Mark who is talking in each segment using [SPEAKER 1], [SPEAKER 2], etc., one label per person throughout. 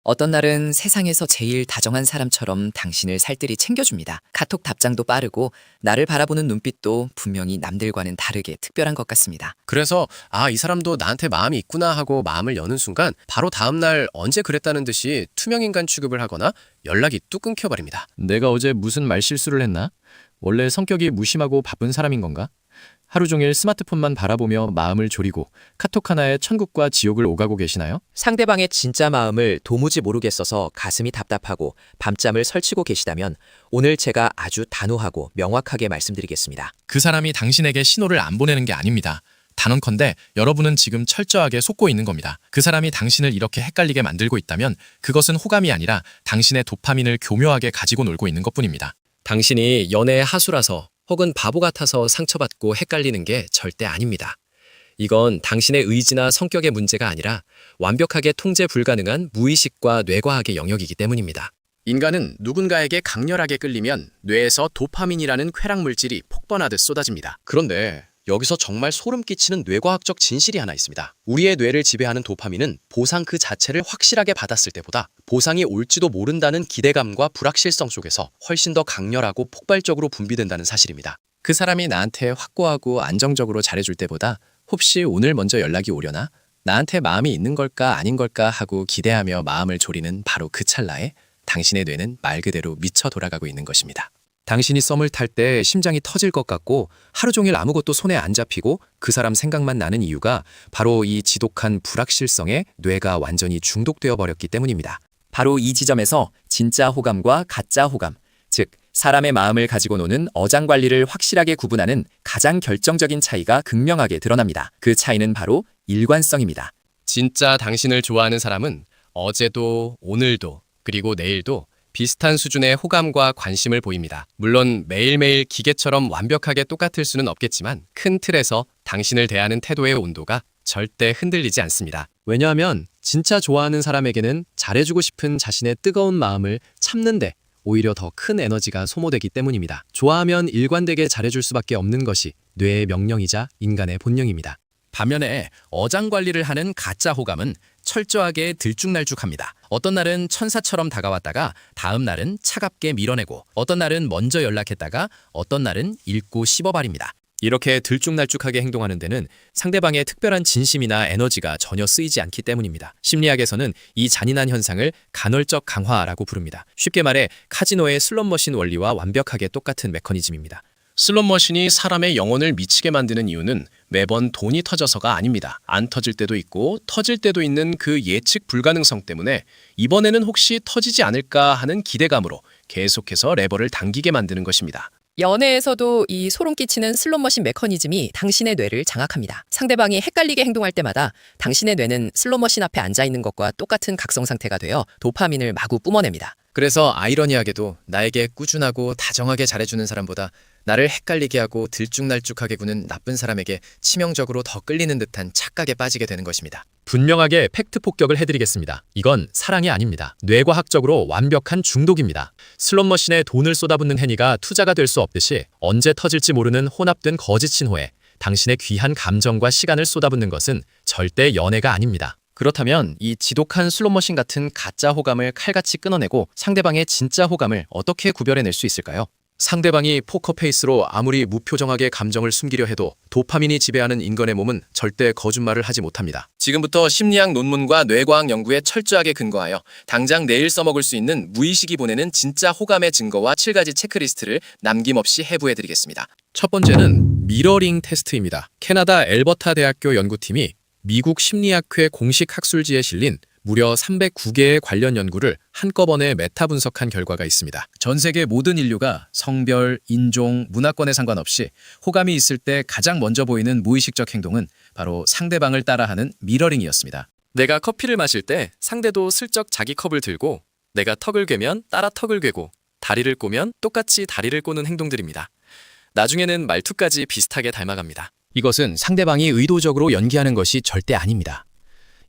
[SPEAKER 1] 어떤 날은 세상에서 제일 다정한 사람처럼 당신을 살뜰히 챙겨줍니다. 카톡 답장도 빠르고 나를 바라보는 눈빛도 분명히 남들과는 다르게 특별한 것 같습니다.
[SPEAKER 2] 그래서 이 사람도 나한테 마음이 있구나 하고 마음을 여는 순간 바로 다음날 언제 그랬다는 듯이 투명인간 취급을 하거나 연락이 뚝 끊겨버립니다.
[SPEAKER 3] 내가 어제 무슨 말실수를 했나? 원래 성격이 무심하고 바쁜 사람인 건가? 하루 종일 스마트폰만 바라보며 마음을 졸이고 카톡 하나에 천국과 지옥을 오가고 계시나요?
[SPEAKER 4] 상대방의 진짜 마음을 도무지 모르겠어서 가슴이 답답하고 밤잠을 설치고 계시다면 오늘 제가 아주 단호하고 명확하게 말씀드리겠습니다.
[SPEAKER 5] 그 사람이 당신에게 신호를 안 보내는 게 아닙니다. 단언컨대 여러분은 지금 철저하게 속고 있는 겁니다. 그 사람이 당신을 이렇게 헷갈리게 만들고 있다면 그것은 호감이 아니라 당신의 도파민을 교묘하게 가지고 놀고 있는 것뿐입니다.
[SPEAKER 2] 당신이 연애의 하수라서 혹은 바보 같아서 상처받고 헷갈리는 게 절대 아닙니다. 이건 당신의 의지나 성격의 문제가 아니라 완벽하게 통제 불가능한 무의식과 뇌과학의 영역이기 때문입니다. 인간은 누군가에게 강렬하게 끌리면 뇌에서 도파민이라는 쾌락 물질이 폭번하듯 쏟아집니다. 그런데 여기서 정말 소름 끼치는 뇌과학적 진실이 하나 있습니다. 우리의 뇌를 지배하는 도파민은 보상 그 자체를 확실하게 받았을 때보다 보상이 올지도 모른다는 기대감과 불확실성 속에서 훨씬 더 강렬하고 폭발적으로 분비된다는 사실입니다. 그 사람이 나한테 확고하고 안정적으로 잘해줄 때보다 혹시 오늘 먼저 연락이 오려나? 나한테 마음이 있는 걸까 아닌 걸까 하고 기대하며 마음을 졸이는 바로 그 찰나에 당신의 뇌는 말 그대로 미쳐 돌아가고 있는 것입니다. 당신이 썸을 탈 때 심장이 터질 것 같고 하루 종일 아무것도 손에 안 잡히고 그 사람 생각만 나는 이유가 바로 이 지독한 불확실성에 뇌가 완전히 중독되어 버렸기 때문입니다.
[SPEAKER 1] 바로 이 지점에서 진짜 호감과 가짜 호감, 즉 사람의 마음을 가지고 노는 어장 관리를 확실하게 구분하는 가장 결정적인 차이가 극명하게 드러납니다. 그 차이는 바로 일관성입니다.
[SPEAKER 2] 진짜 당신을 좋아하는 사람은 어제도 오늘도 그리고 내일도 비슷한 수준의 호감과 관심을 보입니다. 물론 매일매일 기계처럼 완벽하게 똑같을 수는 없겠지만 큰 틀에서 당신을 대하는 태도의 온도가 절대 흔들리지 않습니다. 왜냐하면 진짜 좋아하는 사람에게는 잘해주고 싶은 자신의 뜨거운 마음을 참는데 오히려 더 큰 에너지가 소모되기 때문입니다. 좋아하면 일관되게 잘해줄 수밖에 없는 것이 뇌의 명령이자 인간의 본능입니다.
[SPEAKER 5] 반면에 어장 관리를 하는 가짜 호감은 철저하게 들쭉날쭉합니다. 어떤 날은 천사처럼 다가왔다가 다음 날은 차갑게 밀어내고 어떤 날은 먼저 연락했다가 어떤 날은 읽고 씹어버립니다.
[SPEAKER 2] 이렇게 들쭉날쭉하게 행동하는 데는 상대방의 특별한 진심이나 에너지가 전혀 쓰이지 않기 때문입니다. 심리학에서는 이 잔인한 현상을 간헐적 강화라고 부릅니다. 쉽게 말해 카지노의 슬롯머신 원리와 완벽하게 똑같은 메커니즘입니다. 슬롯머신이 사람의 영혼을 미치게 만드는 이유는 매번 돈이 터져서가 아닙니다. 안 터질 때도 있고 터질 때도 있는 그 예측 불가능성 때문에 이번에는 혹시 터지지 않을까 하는 기대감으로 계속해서 레버를 당기게 만드는 것입니다.
[SPEAKER 6] 연애에서도 이 소름 끼치는 슬롯머신 메커니즘이 당신의 뇌를 장악합니다. 상대방이 헷갈리게 행동할 때마다 당신의 뇌는 슬롯머신 앞에 앉아있는 것과 똑같은 각성 상태가 되어 도파민을 마구 뿜어냅니다.
[SPEAKER 2] 그래서 아이러니하게도 나에게 꾸준하고 다정하게 잘해주는 사람보다 나를 헷갈리게 하고 들쭉날쭉하게 구는 나쁜 사람에게 치명적으로 더 끌리는 듯한 착각에 빠지게 되는 것입니다.
[SPEAKER 3] 분명하게 팩트 폭격을 해드리겠습니다. 이건 사랑이 아닙니다. 뇌과학적으로 완벽한 중독입니다. 슬롯머신에 돈을 쏟아붓는 행위가 투자가 될 수 없듯이 언제 터질지 모르는 혼합된 거짓 신호에 당신의 귀한 감정과 시간을 쏟아붓는 것은 절대 연애가 아닙니다.
[SPEAKER 2] 그렇다면 이 지독한 슬롯머신 같은 가짜 호감을 칼같이 끊어내고 상대방의 진짜 호감을 어떻게 구별해낼 수 있을까요? 상대방이 포커페이스로 아무리 무표정하게 감정을 숨기려 해도 도파민이 지배하는 인간의 몸은 절대 거짓말을 하지 못합니다. 지금부터 심리학 논문과 뇌과학 연구에 철저하게 근거하여 당장 내일 써먹을 수 있는 무의식이 보내는 진짜 호감의 증거와 7가지 체크리스트를 남김없이 해부해드리겠습니다. 첫 번째는 미러링 테스트입니다. 캐나다 엘버타 대학교 연구팀이 미국 심리학회 공식 학술지에 실린 무려 309개의 관련 연구를 한꺼번에 메타 분석한 결과가 있습니다. 전 세계 모든 인류가 성별, 인종, 문화권에 상관없이 호감이 있을 때 가장 먼저 보이는 무의식적 행동은 바로 상대방을 따라하는 미러링이었습니다. 내가 커피를 마실 때 상대도 슬쩍 자기 컵을 들고 내가 턱을 괴면 따라 턱을 괴고 다리를 꼬면 똑같이 다리를 꼬는 행동들입니다. 나중에는 말투까지 비슷하게 닮아갑니다. 이것은 상대방이 의도적으로 연기하는 것이 절대 아닙니다.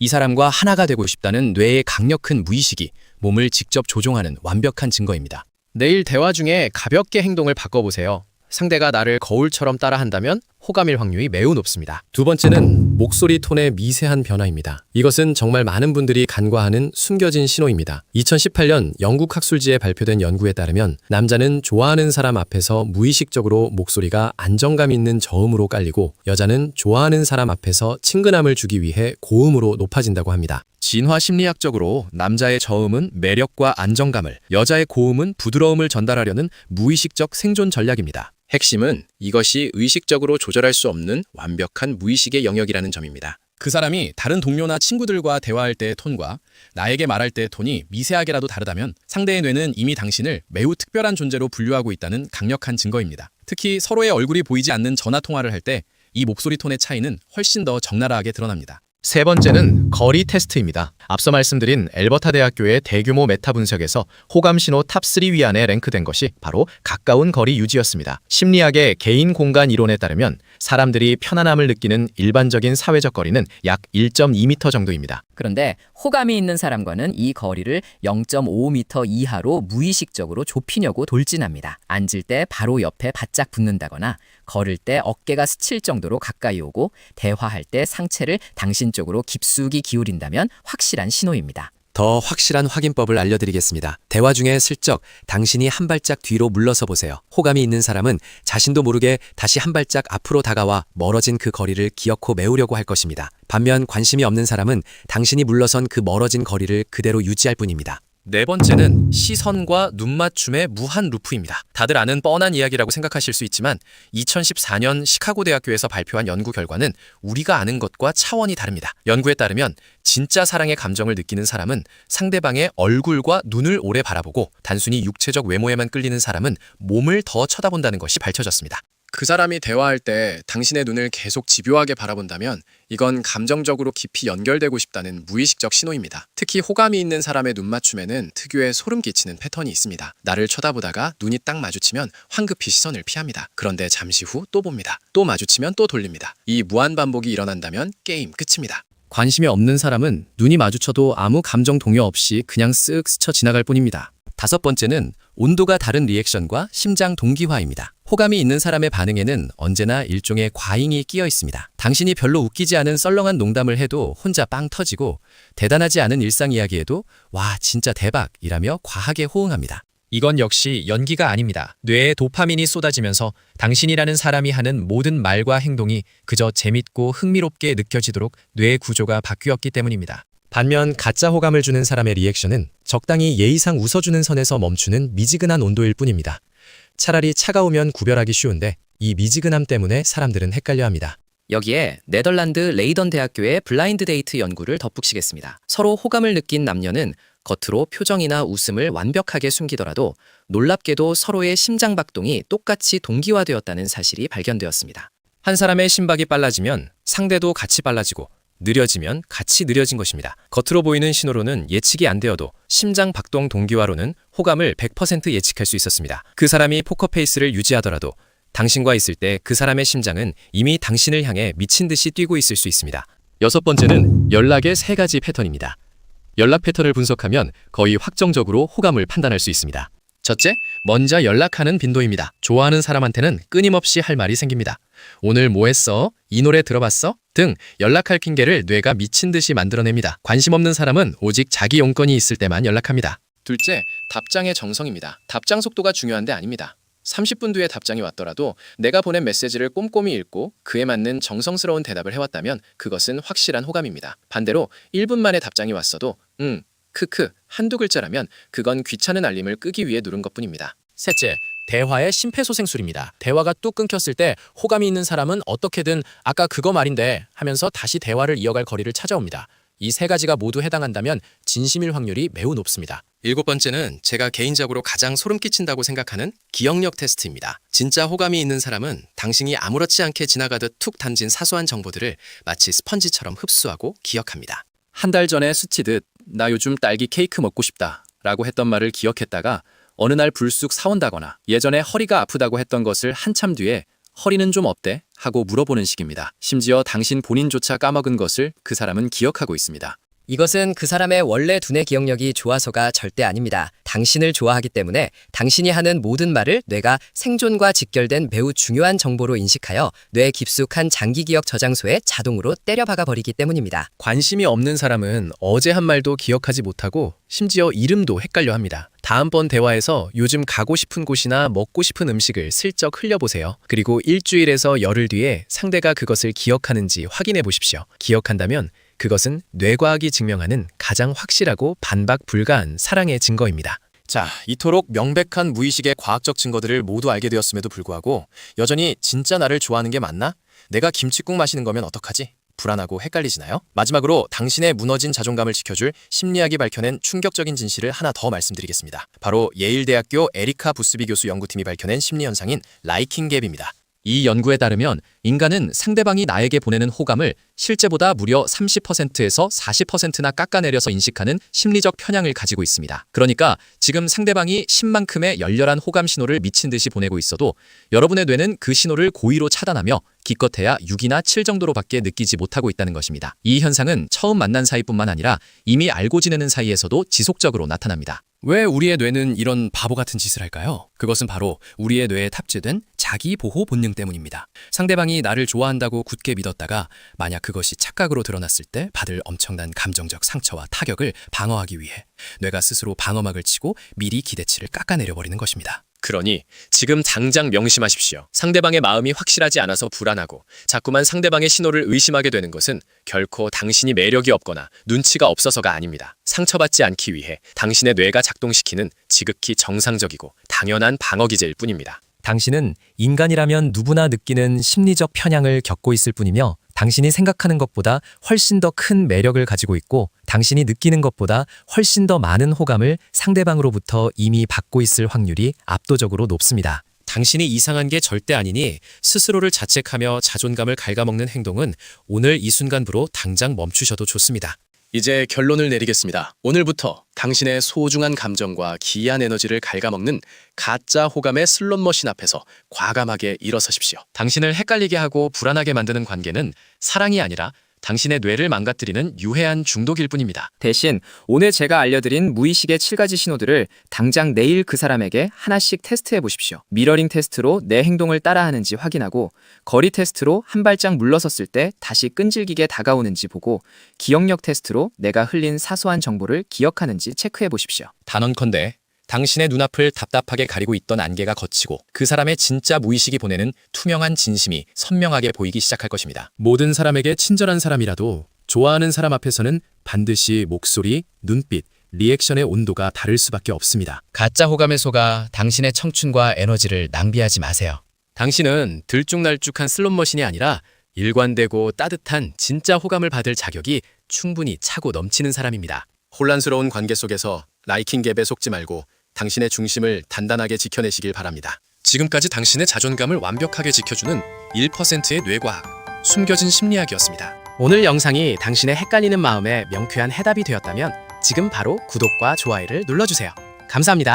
[SPEAKER 2] 이 사람과 하나가 되고 싶다는 뇌의 강력한 무의식이 몸을 직접 조종하는 완벽한 증거입니다. 내일 대화 중에 가볍게 행동을 바꿔보세요. 상대가 나를 거울처럼 따라한다면 호감일 확률이 매우 높습니다. 두 번째는 목소리 톤의 미세한 변화입니다. 이것은 정말 많은 분들이 간과하는 숨겨진 신호입니다. 2018년 영국 학술지에 발표된 연구에 따르면 남자는 좋아하는 사람 앞에서 무의식적으로 목소리가 안정감 있는 저음으로 깔리고 여자는 좋아하는 사람 앞에서 친근함을 주기 위해 고음으로 높아진다고 합니다.
[SPEAKER 5] 진화 심리학적으로 남자의 저음은 매력과 안정감을, 여자의 고음은 부드러움을 전달하려는 무의식적 생존 전략입니다.
[SPEAKER 2] 핵심은 이것이 의식적으로 조절할 수 없는 완벽한 무의식의 영역이라는 점입니다.
[SPEAKER 5] 그 사람이 다른 동료나 친구들과 대화할 때의 톤과 나에게 말할 때의 톤이 미세하게라도 다르다면 상대의 뇌는 이미 당신을 매우 특별한 존재로 분류하고 있다는 강력한 증거입니다. 특히 서로의 얼굴이 보이지 않는 전화 통화를 할 때 이 목소리 톤의 차이는 훨씬 더 적나라하게 드러납니다.
[SPEAKER 2] 세 번째는 거리 테스트입니다. 앞서 말씀드린 엘버타 대학교의 대규모 메타 분석에서 호감 신호 탑3 위안에 랭크된 것이 바로 가까운 거리 유지였습니다. 심리학의 개인 공간 이론에 따르면 사람들이 편안함을 느끼는 일반적인 사회적 거리는 약 1.2m 정도입니다.
[SPEAKER 6] 그런데 호감이 있는 사람과는 이 거리를 0.5m 이하로 무의식적으로 좁히려고 돌진합니다. 앉을 때 바로 옆에 바짝 붙는다거나 걸을 때 어깨가 스칠 정도로 가까이 오고 대화할 때 상체를 당신 쪽으로 깊숙이 기울인다면 확실한 신호입니다.
[SPEAKER 4] 더 확실한 확인법을 알려드리겠습니다. 대화 중에 슬쩍 당신이 한 발짝 뒤로 물러서 보세요. 호감이 있는 사람은 자신도 모르게 다시 한 발짝 앞으로 다가와 멀어진 그 거리를 기어코 메우려고 할 것입니다. 반면 관심이 없는 사람은 당신이 물러선 그 멀어진 거리를 그대로 유지할 뿐입니다.
[SPEAKER 2] 네 번째는 시선과 눈 맞춤의 무한 루프입니다. 다들 아는 뻔한 이야기라고 생각하실 수 있지만 2014년 시카고 대학교에서 발표한 연구 결과는 우리가 아는 것과 차원이 다릅니다. 연구에 따르면 진짜 사랑의 감정을 느끼는 사람은 상대방의 얼굴과 눈을 오래 바라보고 단순히 육체적 외모에만 끌리는 사람은 몸을 더 쳐다본다는 것이 밝혀졌습니다. 그 사람이 대화할 때 당신의 눈을 계속 집요하게 바라본다면 이건 감정적으로 깊이 연결되고 싶다는 무의식적 신호입니다. 특히 호감이 있는 사람의 눈 맞춤에는 특유의 소름 끼치는 패턴이 있습니다. 나를 쳐다보다가 눈이 딱 마주치면 황급히 시선을 피합니다. 그런데 잠시 후 또 봅니다. 또 마주치면 또 돌립니다. 이 무한 반복이 일어난다면 게임 끝입니다. 관심이 없는 사람은 눈이 마주쳐도 아무 감정 동요 없이 그냥 쓱 스쳐 지나갈 뿐입니다. 다섯 번째는 온도가 다른 리액션과 심장 동기화입니다. 호감이 있는 사람의 반응에는 언제나 일종의 과잉이 끼어 있습니다. 당신이 별로 웃기지 않은 썰렁한 농담을 해도 혼자 빵 터지고 대단하지 않은 일상 이야기에도 와 진짜 대박이라며 과하게 호응합니다.
[SPEAKER 3] 이건 역시 연기가 아닙니다. 뇌에 도파민이 쏟아지면서 당신이라는 사람이 하는 모든 말과 행동이 그저 재밌고 흥미롭게 느껴지도록 뇌 구조가 바뀌었기 때문입니다. 반면 가짜 호감을 주는 사람의 리액션은 적당히 예의상 웃어주는 선에서 멈추는 미지근한 온도일 뿐입니다. 차라리 차가우면 구별하기 쉬운데 이 미지근함 때문에 사람들은 헷갈려합니다.
[SPEAKER 6] 여기에 네덜란드 레이던 대학교의 블라인드 데이트 연구를 덧붙이겠습니다. 서로 호감을 느낀 남녀는 겉으로 표정이나 웃음을 완벽하게 숨기더라도 놀랍게도 서로의 심장 박동이 똑같이 동기화되었다는 사실이 발견되었습니다.
[SPEAKER 2] 한 사람의 심박이 빨라지면 상대도 같이 빨라지고 느려지면 같이 느려진 것입니다. 겉으로 보이는 신호로는 예측이 안 되어도 심장 박동 동기화로는 호감을 100% 예측할 수 있었습니다. 그 사람이 포커페이스를 유지하더라도 당신과 있을 때 그 사람의 심장은 이미 당신을 향해 미친 듯이 뛰고 있을 수 있습니다. 여섯 번째는 연락의 세 가지 패턴입니다. 연락 패턴을 분석하면 거의 확정적으로 호감을 판단할 수 있습니다. 첫째, 먼저 연락하는 빈도입니다. 좋아하는 사람한테는 끊임없이 할 말이 생깁니다. 오늘 뭐 했어? 이 노래 들어봤어? 등 연락할 핑계를 뇌가 미친 듯이 만들어냅니다. 관심 없는 사람은 오직 자기 용건이 있을 때만 연락합니다. 둘째, 답장의 정성입니다. 답장 속도가 중요한 데 아닙니다. 30분 뒤에 답장이 왔더라도 내가 보낸 메시지를 꼼꼼히 읽고 그에 맞는 정성스러운 대답을 해왔다면 그것은 확실한 호감입니다. 반대로 1분 만에 답장이 왔어도 크크 한두 글자라면 그건 귀찮은 알림을 끄기 위해 누른 것뿐입니다. 셋째, 대화의 심폐소생술입니다. 대화가 뚝 끊겼을 때 호감이 있는 사람은 어떻게든 아까 그거 말인데 하면서 다시 대화를 이어갈 거리를 찾아옵니다. 이 세 가지가 모두 해당한다면 진심일 확률이 매우 높습니다. 일곱 번째는 제가 개인적으로 가장 소름 끼친다고 생각하는 기억력 테스트입니다. 진짜 호감이 있는 사람은 당신이 아무렇지 않게 지나가듯 툭 던진 사소한 정보들을 마치 스펀지처럼 흡수하고 기억합니다. 한 달 전에 스치듯 나 요즘 딸기 케이크 먹고 싶다 라고 했던 말을 기억했다가 어느 날 불쑥 사온다거나 예전에 허리가 아프다고 했던 것을 한참 뒤에 허리는 좀 어때? 하고 물어보는 식입니다. 심지어 당신 본인조차 까먹은 것을 그 사람은 기억하고 있습니다.
[SPEAKER 6] 이것은 그 사람의 원래 두뇌 기억력이 좋아서가 절대 아닙니다. 당신을 좋아하기 때문에 당신이 하는 모든 말을 뇌가 생존과 직결된 매우 중요한 정보로 인식하여 뇌 깊숙한 장기 기억 저장소에 자동으로 때려박아 버리기 때문입니다.
[SPEAKER 2] 관심이 없는 사람은 어제 한 말도 기억하지 못하고 심지어 이름도 헷갈려 합니다. 다음번 대화에서 요즘 가고 싶은 곳이나 먹고 싶은 음식을 슬쩍 흘려보세요. 그리고 일주일에서 열흘 뒤에 상대가 그것을 기억하는지 확인해 보십시오. 기억한다면 그것은 뇌과학이 증명하는 가장 확실하고 반박 불가한 사랑의 증거입니다.
[SPEAKER 5] 자, 이토록 명백한 무의식의 과학적 증거들을 모두 알게 되었음에도 불구하고 여전히 진짜 나를 좋아하는 게 맞나? 내가 김칫국 마시는 거면 어떡하지? 불안하고 헷갈리시나요? 마지막으로 당신의 무너진 자존감을 지켜줄 심리학이 밝혀낸 충격적인 진실을 하나 더 말씀드리겠습니다. 바로 예일대학교 에리카 부스비 교수 연구팀이 밝혀낸 심리현상인 라이킹 갭입니다.
[SPEAKER 3] 이 연구에 따르면 인간은 상대방이 나에게 보내는 호감을 실제보다 무려 30%에서 40%나 깎아내려서 인식하는 심리적 편향을 가지고 있습니다. 그러니까 지금 상대방이 10만큼의 열렬한 호감 신호를 미친 듯이 보내고 있어도 여러분의 뇌는 그 신호를 고의로 차단하며 기껏해야 6이나 7 정도로밖에 느끼지 못하고 있다는 것입니다. 이 현상은 처음 만난 사이뿐만 아니라 이미 알고 지내는 사이에서도 지속적으로 나타납니다.
[SPEAKER 2] 왜 우리의 뇌는 이런 바보 같은 짓을 할까요? 그것은 바로 우리의 뇌에 탑재된 자기 보호 본능 때문입니다. 상대방이 나를 좋아한다고 굳게 믿었다가 만약 그것이 착각으로 드러났을 때 받을 엄청난 감정적 상처와 타격을 방어하기 위해 뇌가 스스로 방어막을 치고 미리 기대치를 깎아내려 버리는 것입니다.
[SPEAKER 3] 그러니 지금 당장 명심하십시오. 상대방의 마음이 확실하지 않아서 불안하고 자꾸만 상대방의 신호를 의심하게 되는 것은 결코 당신이 매력이 없거나 눈치가 없어서가 아닙니다. 상처받지 않기 위해 당신의 뇌가 작동시키는 지극히 정상적이고 당연한 방어 기제일 뿐입니다.
[SPEAKER 4] 당신은 인간이라면 누구나 느끼는 심리적 편향을 겪고 있을 뿐이며 당신이 생각하는 것보다 훨씬 더 큰 매력을 가지고 있고 당신이 느끼는 것보다 훨씬 더 많은 호감을 상대방으로부터 이미 받고 있을 확률이 압도적으로 높습니다.
[SPEAKER 2] 당신이 이상한 게 절대 아니니 스스로를 자책하며 자존감을 갉아먹는 행동은 오늘 이 순간부로 당장 멈추셔도 좋습니다. 이제 결론을 내리겠습니다. 오늘부터 당신의 소중한 감정과 기이한 에너지를 갉아먹는 가짜 호감의 슬롯머신 앞에서 과감하게 일어서십시오.
[SPEAKER 3] 당신을 헷갈리게 하고 불안하게 만드는 관계는 사랑이 아니라 당신의 뇌를 망가뜨리는 유해한 중독일 뿐입니다.
[SPEAKER 1] 대신 오늘 제가 알려드린 무의식의 7가지 신호들을 당장 내일 그 사람에게 하나씩 테스트해 보십시오. 미러링 테스트로 내 행동을 따라하는지 확인하고 거리 테스트로 한 발짝 물러섰을 때 다시 끈질기게 다가오는지 보고 기억력 테스트로 내가 흘린 사소한 정보를 기억하는지 체크해 보십시오.
[SPEAKER 3] 단언컨대 당신의 눈앞을 답답하게 가리고 있던 안개가 걷히고 그 사람의 진짜 무의식이 보내는 투명한 진심이 선명하게 보이기 시작할 것입니다.
[SPEAKER 2] 모든 사람에게 친절한 사람이라도 좋아하는 사람 앞에서는 반드시 목소리, 눈빛, 리액션의 온도가 다를 수밖에 없습니다.
[SPEAKER 5] 가짜 호감에 속아 당신의 청춘과 에너지를 낭비하지 마세요.
[SPEAKER 2] 당신은 들쭉날쭉한 슬롯머신이 아니라 일관되고 따뜻한 진짜 호감을 받을 자격이 충분히 차고 넘치는 사람입니다. 혼란스러운 관계 속에서 라이킹 갭에 속지 말고 당신의 중심을 단단하게 지켜내시길 바랍니다. 지금까지 당신의 자존감을 완벽하게 지켜주는 1%의 뇌과학, 숨겨진 심리학이었습니다. 오늘 영상이 당신의 헷갈리는 마음에 명쾌한 해답이 되었다면 지금 바로 구독과 좋아요를 눌러주세요. 감사합니다.